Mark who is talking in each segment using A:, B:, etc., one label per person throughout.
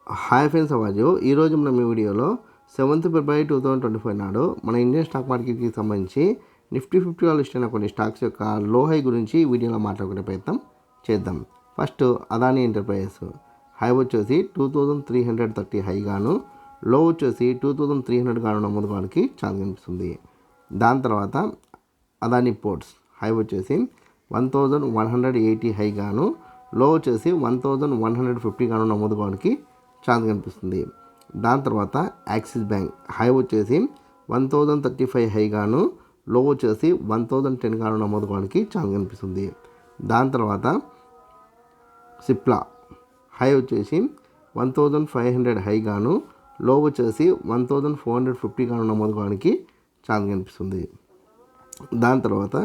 A: Hi friends, అవాజు ఈరోజు మనం ఈ వీడియోలో 7th ఫిబ్రవరి 2025 నాడు మన ఇండియన్ స్టాక్ మార్కెట్కి సంబంధించి నిఫ్టీ 50 వాళ్ళు లిస్ట్ అయిన కొన్ని స్టాక్స్ యొక్క లో హై గురించి ఈ వీడియోలో మాట్లాడుకునే ప్రయత్నం చేద్దాం. ఫస్ట్ అదానీ ఎంటర్ప్రైజెస్ హై వచ్చేసి 2330 హై గాను, లో వచ్చేసి 2300 గాను నమోదు కావడానికి ఛాన్స్ కనిపిస్తుంది. దాని తర్వాత అదానీ పోర్ట్స్ హై వచ్చేసి 1180 హై గాను, లో వచ్చేసి 1150 గాను నమోదు కావడానికి ఛాన్స్ కనిపిస్తుంది. దాని తర్వాత యాక్సిస్ బ్యాంక్ హై వచ్చేసి 1035 హై గాను, లో వచ్చేసి 1010 గాను నమోదు కావడానికి ఛాన్స్ కనిపిస్తుంది. దాని తర్వాత సిప్లా హై వచ్చేసి 1500 హై గాను, లో వచ్చేసి 1450 గాను నమోదు కావడానికి ఛాన్స్ కనిపిస్తుంది. దాని తర్వాత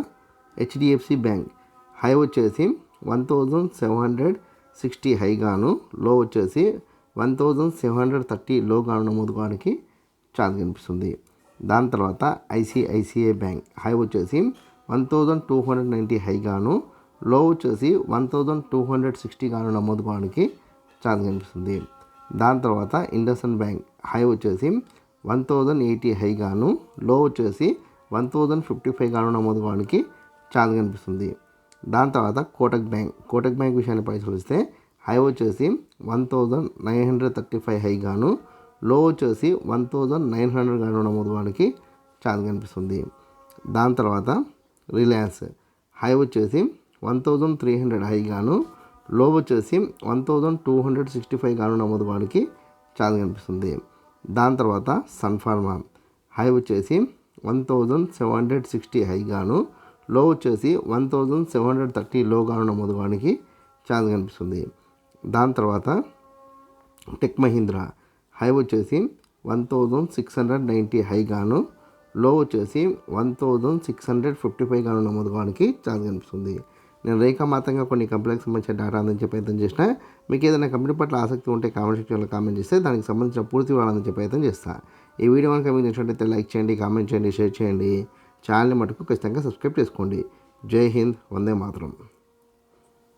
A: హెచ్డిఎఫ్సి బ్యాంక్ హై వచ్చేసి 1760 హై గాను, లో వచ్చేసి 1730 లో గాను నమోదు కావడానికి ఛాన్స్ కనిపిస్తుంది. దాని తర్వాత ఐసిఐసిఐ బ్యాంక్ హై వచ్చేసి 1290 హై గాను, లో వచ్చేసి 1260 గాను నమోదు కావడానికి ఛాన్స్ కనిపిస్తుంది. దాని తర్వాత ఇండస్ఇండ్ బ్యాంక్ హై వచ్చేసి 1080 హై గాను, లో వచ్చేసి 1055 గాను నమోదు కావడానికి ఛాన్స్ కనిపిస్తుంది. దాని తర్వాత కోటక్ బ్యాంక్ విషయాన్ని పరిశీలిస్తే హై వచ్చేసి 1935 హై గాను, లో వచ్చేసి 1900 గాను నమోదు కావడానికి ఛాన్స్ కనిపిస్తుంది. దాని తర్వాత రిలయన్స్ హై వచ్చేసి 1300 హై గాను, లో వచ్చేసి 1265 గాను నమోదు కావడానికి ఛాన్స్ కనిపిస్తుంది. దాని తర్వాత సన్ ఫార్మా హై వచ్చేసి 1760 హై గాను, లో వచ్చేసి 1730 లో గాను నమోదు కావడానికి ఛాన్స్ కనిపిస్తుంది. దాని తర్వాత టెక్ మహీంద్రా హై వచ్చేసి 1690 హై గాను, లో వచ్చేసి 1655 గాను నమోదు కావడానికి ఛాన్స్ కనిపిస్తుంది. నేను రేఖామాతంగా కొన్ని కంపెనీలకు సంబంధించిన డేటా అందించే ప్రయత్నం చేసిన. మీకు ఏదైనా కంపెనీ పట్ల ఆసక్తి ఉంటే కామెంట్ సెక్షన్లో కామెంట్ చేస్తే దానికి సంబంధించిన పూర్తి వివరాలు అందించే ప్రయత్నం చేస్తాను. ఈ వీడియో కనుక మీకు నచ్చినట్లయితే లైక్ చేయండి, కామెంట్ చేయండి, షేర్ చేయండి. ఛానల్ని మటుకు ఖచ్చితంగా సబ్స్క్రైబ్ చేసుకోండి. జై హింద్, వందే మాతరం.